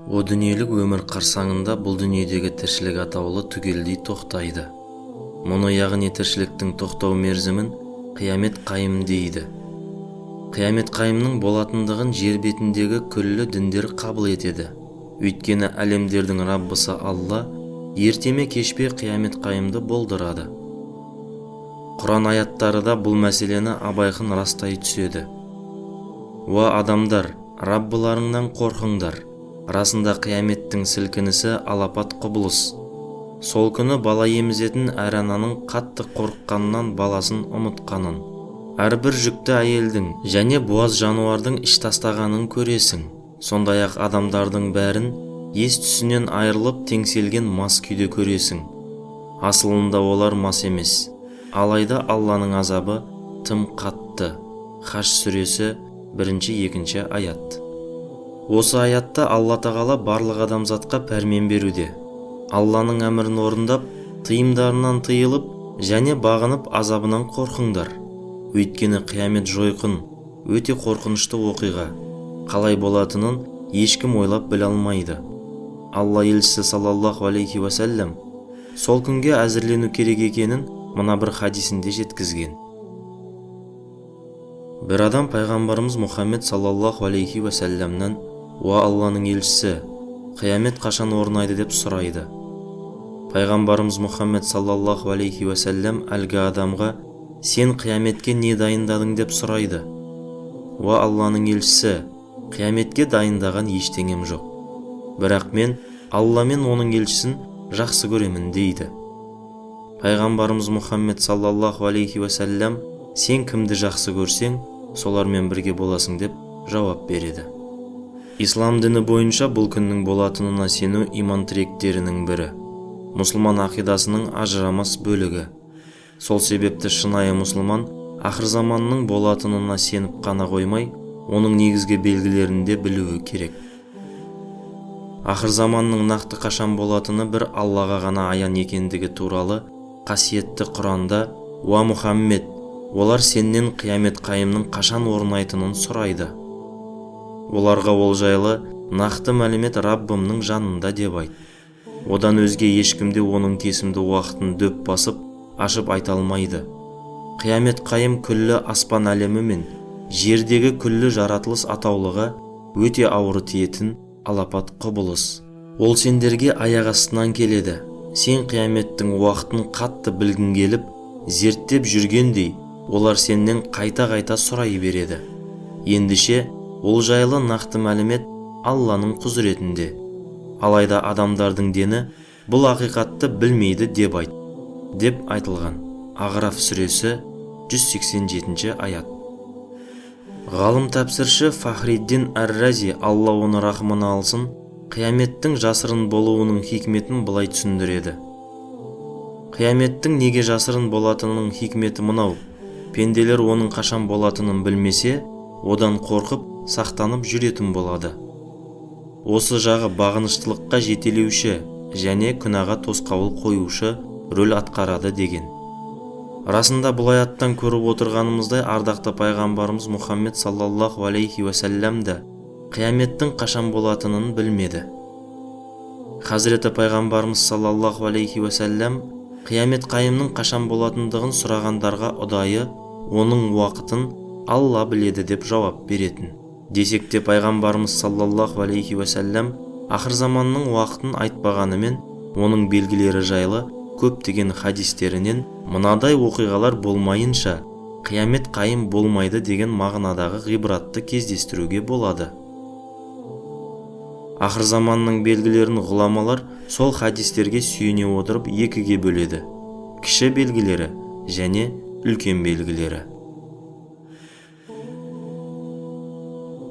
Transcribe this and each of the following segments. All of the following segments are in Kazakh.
О дүниелік өмір қарсаңында бұл дүниедегі тіршілік атаулы түгелдей тоқтайды. Мұны яғни тіршіліктің тоқтау мерзімін қиямет қайым дейді. Қиямет қайымның болатындығын жер бетіндегі күллі діндер қабыл етеді. Өйткені әлемдердің Раббысы Алла ертеме кешпе қиямет қайымды болдырады. Құран аяттары да бұл мәселені абайқын растай түседі. Уа адамдар, Раббыларыңнан қорқыңдар. Расында қияметтің сілкінісі алапат құбылыс. Сол күні бала емізетін әр ананың қатты қорыққанынан баласын ұмытқанын, әрбір жүкті әйелдің және буаз жануардың іш тастағанын көресің. Сондай-ақ адамдардың бәрін ес түсінен айырылып теңселген мас күйде көресің. Асылында олар мас емес, алайда Алланың азабы тым қатты. Хаш сүресі 1-2 аят. Осы аятта Алла Тағала барлық адамзатқа пәрмен беруде. Алланың әмірін орындап, тыйымдарынан тыйылып және бағынып азабынан қорқыңдар. Өйткені қиямет жойқын, өте қорқынышты оқиға. Қалай болатынын ешкім ойлап біле алмайды. Алла елшісі саллаллаху алейхи уассалям сол күнге әзірлену керек екенін мына бір хадисінде жеткізген. Бір адам пайғамбарымыз Мұхаммед саллаллаху алейхи уассалямнан: «Уа Алланың елшісі, қиямет қашан орнайды?» деп сұрайды. Пайғамбарымыз Мұхаммед саллаллаху алейхи уассалям әлгі адамға: «Сен қияметке не дайындадың?» деп сұрайды. «Уа Алланың елшісі, қияметке дайындаған ештеңем жоқ. Бірақ мен Алла мен оның елшісін жақсы көремін» дейді. Пайғамбарымыз Мұхаммед саллаллаху алейхи уассалям: «Сен кімді жақсы көрсең, солармен бірге боласың» деп жауап береді. Ислам діні бойынша бұл күннің болатынына сену иман тіректерінің бірі. Мұсылман ақидасының ажырамас бөлігі. Сол себепті шынайы мұсылман ақыр заманның болатынына сеніп қана қоймай, оның негізгі белгілерін де білуі керек. Ақыр заманның нақты қашан болатыны бір Аллаға ғана аян екендігі туралы қасиетті Құранда: «Уа Мұхаммед, олар сеннен қиямет қайымның қашан орнайтынын сұрайды. Оларға ол жайлы нақты мәлімет Раббымның жанында» деп айт. Одан өзге ешкімде оның кесімді уақытын дөп басып, ашып айта алмайды. Қиямет қайым күллі аспан әлемі мен жердегі күллі жаратылыс атаулыға өте ауыр тиетін алапат құбылыс. Ол сендерге аяқ астынан келеді. Сен қияметтің уақытын қатты білгің келіп, зерттеп жүргендей, олар сеннен қайта-қайта сұрай береді. Ендеше ол жайлы нақты мәлімет Алланың құзыретінде. Алайда адамдардың дені бұл ақиқатты білмейді деп айт, деп айтылған. Ағраф сүресі 187 аят. Ғалым тәпсірші Фахриддин Ар-Рази, Алла оны рахмына алсын, қияметтің жасырын болуының хикметін былай түсіндіреді. Қияметтің неге жасырын болатынының хикметі мынау: пенделер оның қашан болатынын білмесе, одан қорқып, сақтанып жүретін болады. Осы жағы бағыныштылыққа жетелеуші және күнәға тосқауыл қоюшы рөл атқарады деген. Расында бұл аяттан көріп отырғанымыздай ардақты пайғамбарымыз Мұхаммед саллаллаху алейхи уассалям да қияметтің қашан болатынын білмеді. Хазіреті пайғамбарымыз саллаллаху алейхи уассалям қиямет қайымның қашан болатындығын сұрағандарға ұдайы оның уақытын Алла біледі деп жауап беретін. Десек те пайғамбарымыз саллаллаху алейхи уассалям ақыр заманның уақытын айтпағанымен, оның белгілері жайлы көптеген хадистерінен мынадай оқиғалар болмайынша қиямет қайым болмайды деген мағынадағы ғибратты кездестіруге болады. Ақыр заманның белгілерін ғұламалар сол хадистерге сүйене отырып екіге бөледі: кіші белгілері және үлкен белгілері.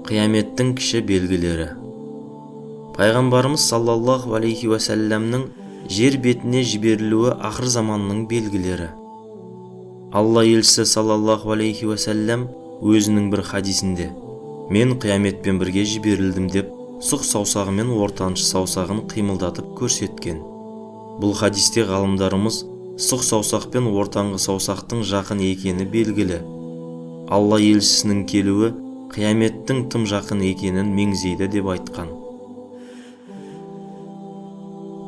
Қияметтің кіші белгілері. Пайғамбарымыз саллаллаху алейхи уассалямның жер бетіне жіберілуі ақыр заманның белгілері. Алла елшісі саллаллаху алейхи уассалям өзінің бір хадисінде: «Мен қияметпен бірге жіберілдім» деп сұқ саусағымен ортаншы саусағын қимылдатып көрсеткен. Бұл хадисте ғалымдарымыз сұқ саусақ пен ортаңғы саусақтың жақын екені белгілі. Алла елшісінің келуі қияметтің тым жақын екенін меңзейді деп айтқан.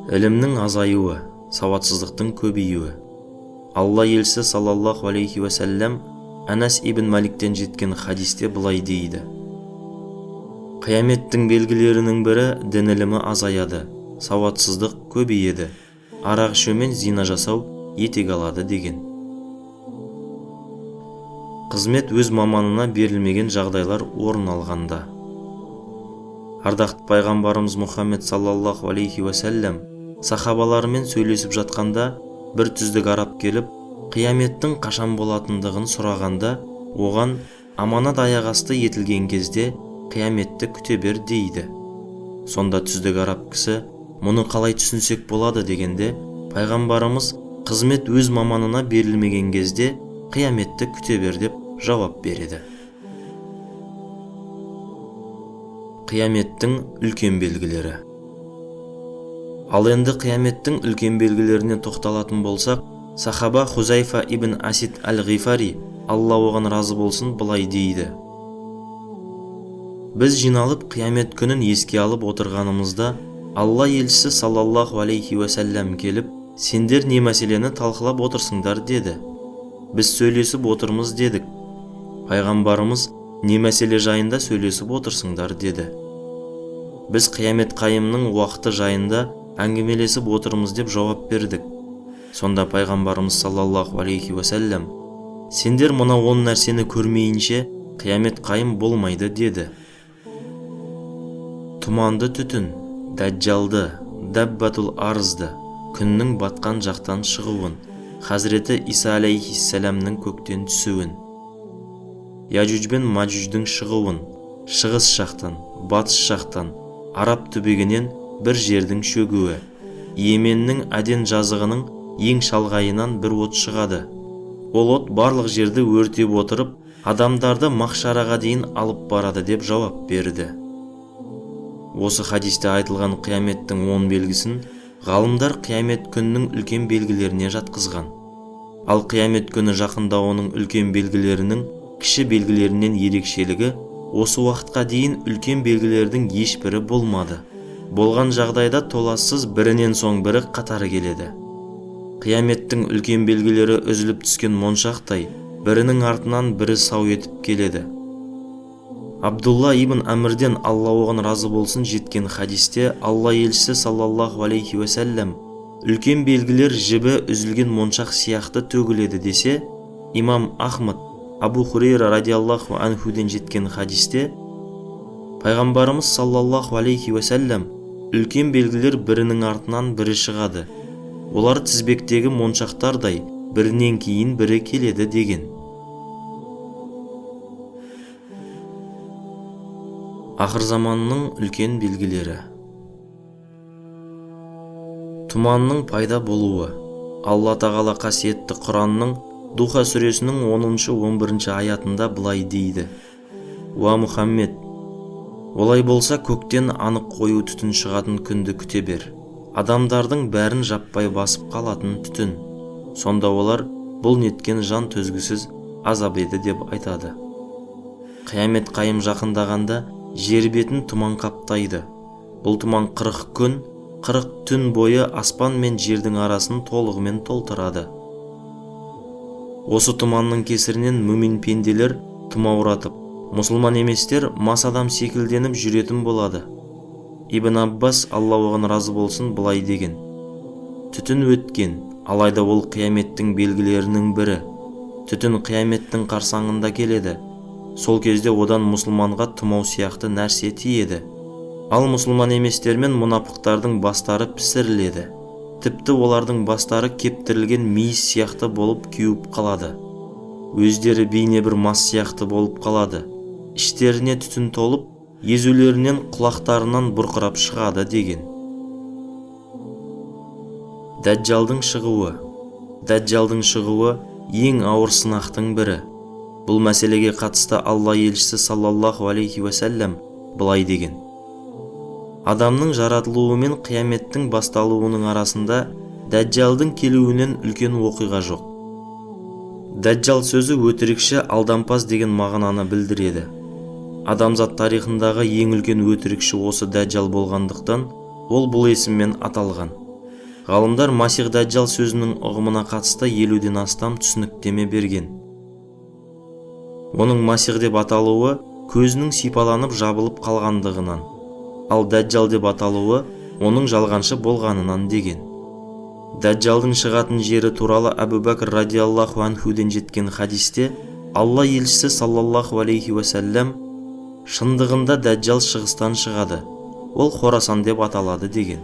Ілімнің азаюы, сауатсыздықтың көбеюі. Алла елшісі саллаллаху алейхи уассалям Анас ибн Маликтен жеткен хадисте былай дейді: қияметтің белгілерінің бірі дін ілімі азаяды, сауатсыздық көбейеді, арақ ішу мен зина жасау етек алады деген. Қызмет өз маманына берілмеген жағдайлар орын алғанда. Ардақты пайғамбарымыз Мұхаммед саллаллаху алейхи уассалям сахабаларымен сөйлесіп жатқанда бір түздік араб келіп, қияметтің қашан болатындығын сұрағанда, оған аманат аяқ асты етілген кезде қияметті күте бер дейді. Сонда түздік араб кісі, мұны қалай түсінсек болады дегенде, пайғамбарымыз қызмет өз маманына берілмеген кезде қияметті күте бер деп жауап береді. Қияметтің үлкен белгілері. Ал енді қияметтің үлкен белгілеріне тоқталатын болсақ, сахаба Хузайфа ибн Асид әл-Ғифари, Алла оған разы болсын, былай дейді: біз жиналып қиямет күнін еске алып отырғанымызда, Алла елшісі саллаллаху алейхи уассалям келіп, сендер не мәселені талқылап отырсыңдар деді. Біз сөйлесіп отырмыз дедік. Пайғамбарымыз, не мәселе жайында сөйлесіп отырсыңдар деді. Біз қиямет қайымның уақыты жайында әңгімелесіп отырмыз деп жауап бердік. Сонда пайғамбарымыз саллаллаху алейхи уассалям, сендер мына 10 нәрсені көрмейінше қиямет қайым болмайды деді. Тұманды түтін, дәджалды, дәббатул арызды, күннің батқан жақтан шығуын, Хазіреті Иса алейхиссаламның көктен түсуін, Яжуж бен Мажуждың шығуын, шығыс жақтан, батыс жақтан, Араб түбегінен бір жердің шөгуі, Йеменнің Аден жазығының ең шалғайынан бір от шығады. Ол от барлық жерді өртеп отырып, адамдарды махшараға дейін алып барады деп жауап берді. Осы хадисте айтылған қияметтің 10 белгісін ғалымдар қиямет күнінің үлкен белгілеріне жатқызған. Ал қиямет күні жақындауының үлкен белгілерінің кіші белгілерінен ерекшелігі, осы уақытқа дейін үлкен белгілердің ешбірі болмады. Болған жағдайда толассыз бірінен соң бірі қатары келеді. Қияметтің үлкен белгілері үзіліп түскен моншақтай, бірінің артынан бірі сау етіп келеді. Абдулла ибн Амрден, Алла оған разы болсын, жеткен хадисте Алла елшісі саллаллаху алейхи уассалям, үлкен белгілер жібі үзілген моншақ сияқты төгіледі десе, имам Ахмад Абу Хурейра радиаллаху анхуден жеткен хадисте пайғамбарымыз саллаллаху алейхи уассалям, үлкен белгілер бірінің артынан бірі шығады. Олар тізбектегі моншақтардай, бірінен кейін бірі келеді деген. Ақыр заманның үлкен белгілері. Тұманның пайда болуы. Алла тағала қасиетті Құранның Духа сүресінің 10-11 аятында былай дейді: Уа Мұхаммед, олай болса көктен анық қою түтін шығатын күнді күте бер. Адамдардың бәрін жаппай басып қалатын түтін. Сонда олар бұл неткен жан төзгісіз азап еді деп айтады. Қиямет қайым жақындағанда жер бетін тұман қаптайды. Бұл тұман 40 күн, 40 түн бойы аспан мен жердің арасын толығымен толтырады. Осы тұманның кесірінен мүмин пенделер тұмауратып, мұсылман еместер мас адам секілденіп жүретін болады. Ибн Аббас, Алла оған разы болсын, былай деген: түтін өткен, алайда ол қияметтің белгілерінің бірі. Түтін қияметтің қарсаңында келеді. Сол кезде одан мұсылманға тұмау сияқты нәрсе тиеді. Ал мұсылман еместер мен мұнафықтардың бастары пісіріледі. Тіпті олардың бастары кептірілген мейіз сияқты болып кеуіп қалады. Өздері бейне бір мас сияқты болып қалады. Іштеріне түтін толып, езулерінен құлақтарынан бұрқырап шығады деген. Дәджалдың шығуы. Дәджалдың шығуы ең ауыр сынақтың бірі. Бұл мәселеге қатысты Алла елшісі саллаллаху алейхи уассалям былай деген: адамның жаратылуы мен қияметтің басталуының арасында дәджалдың келуінен үлкен оқиға жоқ. Дәджал сөзі өтірікші, алдампаз деген мағынаны білдіреді. Адамзат тарихындағы ең үлкен өтірікші осы дәджал болғандықтан, ол бұл есіммен аталған. Ғалымдар Масих Дәджал сөзінің ұғымына қатысты 50-ден астам түсініктеме берген. Оның Масих деп аталуы көзінің сипаланып жабылып қалғандығынан, ал Дәджал деп аталуы оның жалғаншы болғанынан деген. Дәджалдың шығатын жері туралы Әбу Бәкір радиаллаху анхуден жеткен хадисте Алла елшісі саллаллаху алейхи уәсәлләм шындығында Дәджал шығыстан шығады, ол Хорасан деп аталады деген.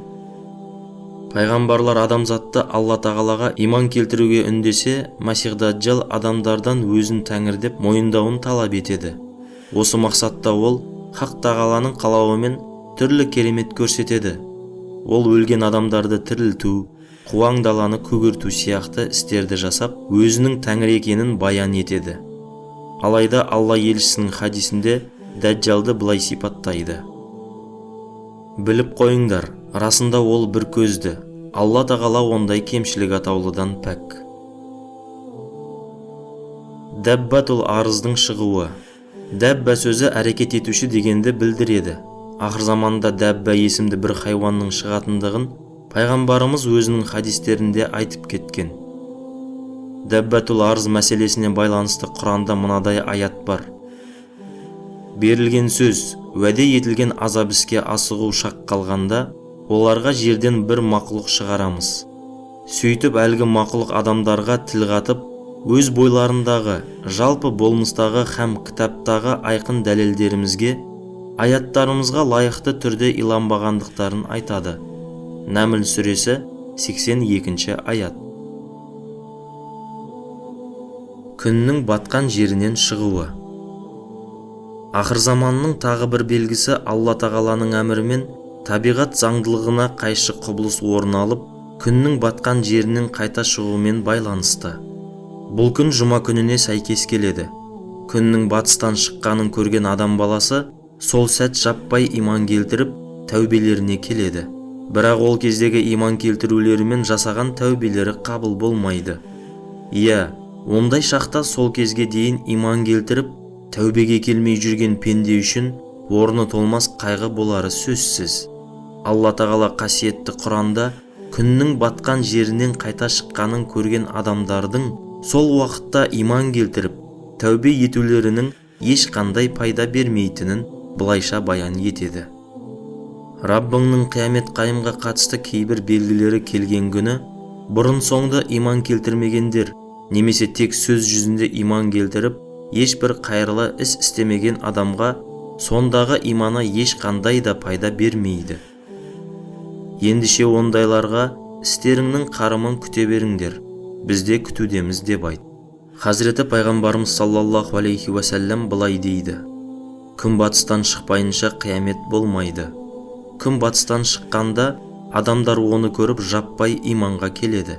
Пайғамбарлар адамзатты Алла тағалаға иман келтіруге үндесе, Масих Дәджал адамдардан өзін тәңір деп мойындауын талап етеді. Осы мақсатта ол Хақ тағаланың қалауымен түрлі керемет көрсетеді. Ол өлген адамдарды тірілту, қуаң даланы көгерту сияқты істерді жасап, өзінің тәңір екенін баян етеді. Алайда Алла елшісінің хадисінде Дәджалды былай сипаттайды. Біліп қойыңдар, расында ол бір көзді, Алла тағала ондай кемшілік атаулыдан пәк. Дәббатул арыздың шығуы. Дәббә сөзі әрекет етуші дегенді білдіреді. Ақыр заманда дәббә есімді бір хайуанның шығатындығын пайғамбарымыз өзінің хадистерінде айтып кеткен. Дәббатул арыз мәселесіне байланысты Құранда мынадай аят бар. Берілген сөз, уәде етілген азап іске асығу шақ қалғанда, оларға жерден бір мақұлық шығарамыз. Сөйтіп әлгі мақұлық адамдарға тіл қатып, өз бойларындағы, жалпы болмыстағы һәм кітаптағы айқын дәлелдерімізге, аяттарымызға лайықты түрде иланбағандықтарын айтады. Нәмл сүресі 82 аят. Күннің батқан жерінен шығуы. Ақыр заманның тағы бір белгісі Алла тағаланың әмірімен табиғат заңдылығына қайшы құбылыс орын алып, күннің батқан жерінен қайта шығуымен байланысты. Бұл күн жұма күніне сәйкес келеді. Күннің батыстан шыққанын көрген адам баласы сол сәт жаппай иман келтіріп, тәубелеріне келеді. Бірақ ол кездегі иман келтірулерімен жасаған тәубелері қабыл болмайды. Иә, ондай шақта сол кезге дейін иман келтіріп, тәубеге келмей жүрген пенде үшін орны толмас қайғы болары сөзсіз. Алла тағала қасиетті Құранда күннің батқан жерінен қайта шыққанын көрген адамдардың сол уақытта иман келтіріп, тәубе етулерінің ешқандай пайда бермейтінін былайша баян етеді. Раббыңның қиямет қайымға қатысты кейбір белгілері келген күні, бұрын соңды иман келтірмегендер, немесе тек сөз жүзінде иман келтіріп, ешбір қайырлы іс істемеген адамға сондағы иманы ешқандай да пайда бермейді. Ендеше ондайларға істеріңнің қарымын күте беріңдер, бізде күтудеміз деп айт. Хазіреті пайғамбарымыз саллаллаху алейхи уәсәлләм былай дейді. Күн батыстан шықпайынша қиямет болмайды. Күн батыстан шыққанда адамдар оны көріп жаппай иманға келеді.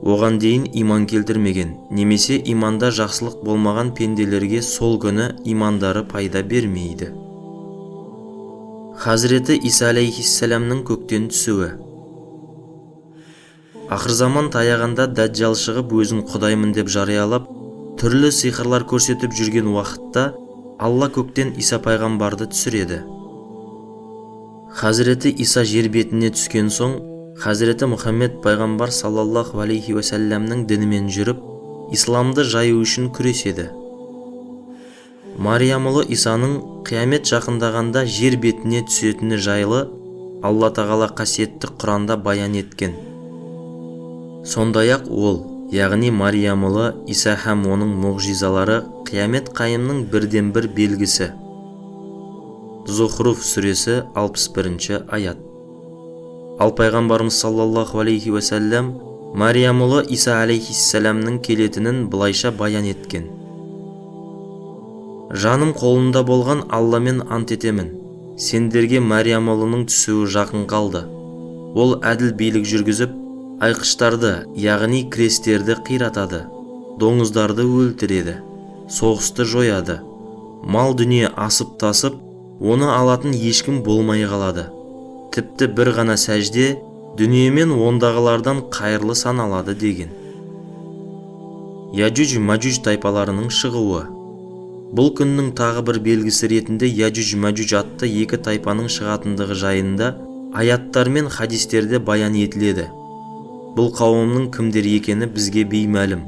Оған дейін иман келтірмеген, немесе иманда жақсылық болмаған пенделерге сол күні имандары пайда бермейді. Хазіреті Иса алейхиссаламның көктен түсуі. Ақыр заман таяғанда Дәджал шығып өзін құдаймын деп жариялап, түрлі сиқырлар көрсетіп жүрген уақытта Алла көктен Иса пайғамбарды түсіреді. Хазіреті Иса жер бетіне түскен соң, Хазіреті Мұхаммед пайғамбар саллаллаху алейхи уәсәлләмнің дінімен жүріп, исламды жаю үшін күреседі. Мариям ұлы Исаның қиямет жақындағанда жер бетіне түсетіні жайлы Алла тағала қасиетті Құранда баян еткен. Сондай-ақ ол, яғни Мариям ұлы Иса һәм оның мұғжизалары қиямет қайымның бірден бір белгісі. Зухруф сүресі 61 аят. Ал пайғамбарымыз саллаллаху алейхи уәсәлләм Мариям ұлы Иса алейхиссаламның келетінін былайша баян еткен. Жаным қолында болған Алламен ант етемін, сендерге Мариям ұлының түсуі жақын қалды. Ол әділ билік жүргізіп, айқыштарды, яғни крестерді қиратады, доңыздарды өлтіреді, соғысты жояды, мал дүние асып тасып, оны алатын ешкім болмай қалады. Тіпті бір ғана сәжде дүниемен ондағылардан қайырлы саналады деген. Яджуж-Маджуж тайпаларының шығуы. Бұл күннің тағы бір белгісі ретінде Яджуж-Маджуж атты екі тайпаның шығатындығы жайында аяттар мен хадистерде баян етіледі. Бұл қауымның кімдер екені бізге беймәлім.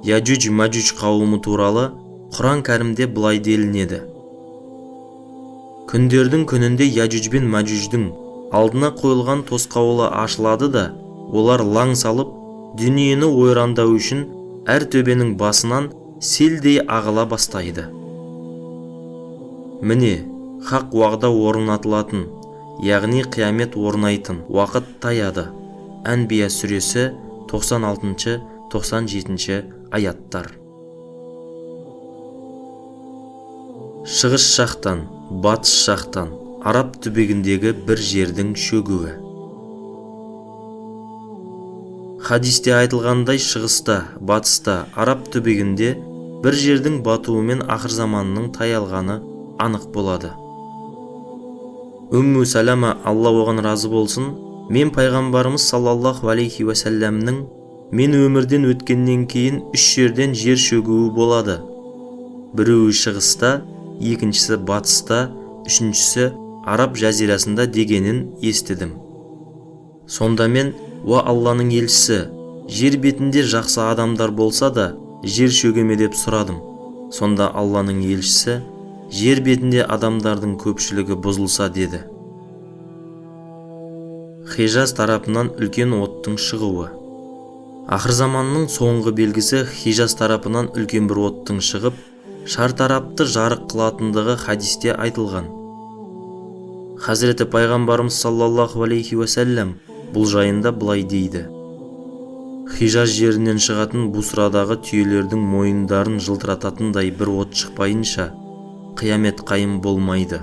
Яжуж-Мажуж қауымы туралы Құран кәрімде былай делінеді: күндердің күнінде Яжуж бен Мажуждың алдына қойылған тосқауылы ашылады да, олар лаң салып, дүниені ойрандау үшін әр төбенің басынан селдей ағыла бастайды. Міне, хақ уағда орнатылатын, яғни қиямет орнайтын уақыт таяды. Әнбия сүресі 96-97 аяттар. Шығыс жақтан, батыс жақтан Араб түбегіндегі бір жердің шөгуі. Хадисте айтылғандай, шығыста, батыста, Араб түбегінде бір жердің батуымен ақыр заманның таялғаны анық болады. Умму Салама, Алла оған разы болсын, мен пайғамбарымыз саллаллаху алейхи уәсәлләмнің мен өмірден өткеннен кейін 3 жерден жер шөгуі болады. Біреуі шығыста, екіншісі батыста, үшіншісі Араб жазирасында дегенін естідім. Сонда мен, уа Алланың елшісі, жер бетінде жақсы адамдар болса да жер шөгеме деп сұрадым. Сонда Алланың елшісі, жер бетінде адамдардың көпшілігі бұзылса деді. Хижаз тарапынан үлкен оттың шығуы. Ақыр заманның соңғы белгісі Хижаз тарапынан үлкен бір оттың шығып, шар тарапты жарық қылатындығы хадисте айтылған. Хазіреті пайғамбарымыз саллаллаху алейхи уәсәлләм бұл жайында былай дейді: Хижаз жерінен шығатын Бусрадағы түйелердің мойындарын жылтырататындай бір от шықпайынша қиямет қайым болмайды.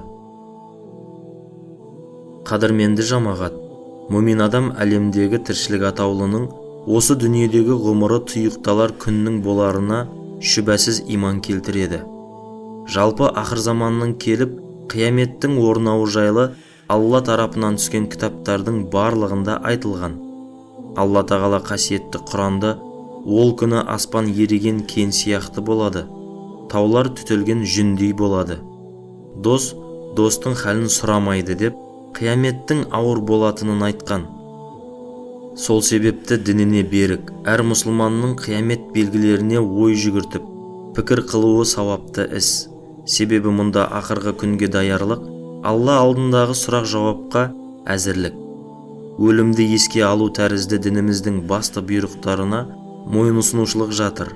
Қадірменді жамағат, мумин адам әлемдегі тіршілік атаулының осы дүниедегі ғұмыры тұйықталар күннің боларына шүбәсіз иман келтіреді. Жалпы ақыр заманның келіп, қияметтің орнауы жайлы Алла тарапынан түскен кітаптардың барлығында айтылған. Алла тағала қасиетті Құранда ол күні аспан еріген кен сияқты болады, таулар түтілген жүндей болады. Дос достың хәлін сұрамайды деп қияметтің ауыр болатынын айтқан. Сол себепті дініне берік, әр мұсылманның қиямет белгілеріне ой жүгіртіп, пікір қылуы сауапты іс. Себебі мұнда ақырғы күнге даярлық, Алла алдындағы сұрақ жауапқа әзірлік. Өлімді еске алу тәрізді дініміздің басты бұйрықтарына мойынұсынушылық жатыр.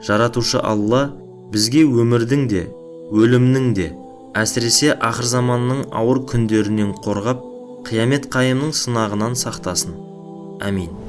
Жаратушы Алла бізге өмірдің де, өлімнің де, әсіресе ақыр заманның ауыр күндерінен қорғап, қиямет қайымның сынағынан сақтасын. Амин.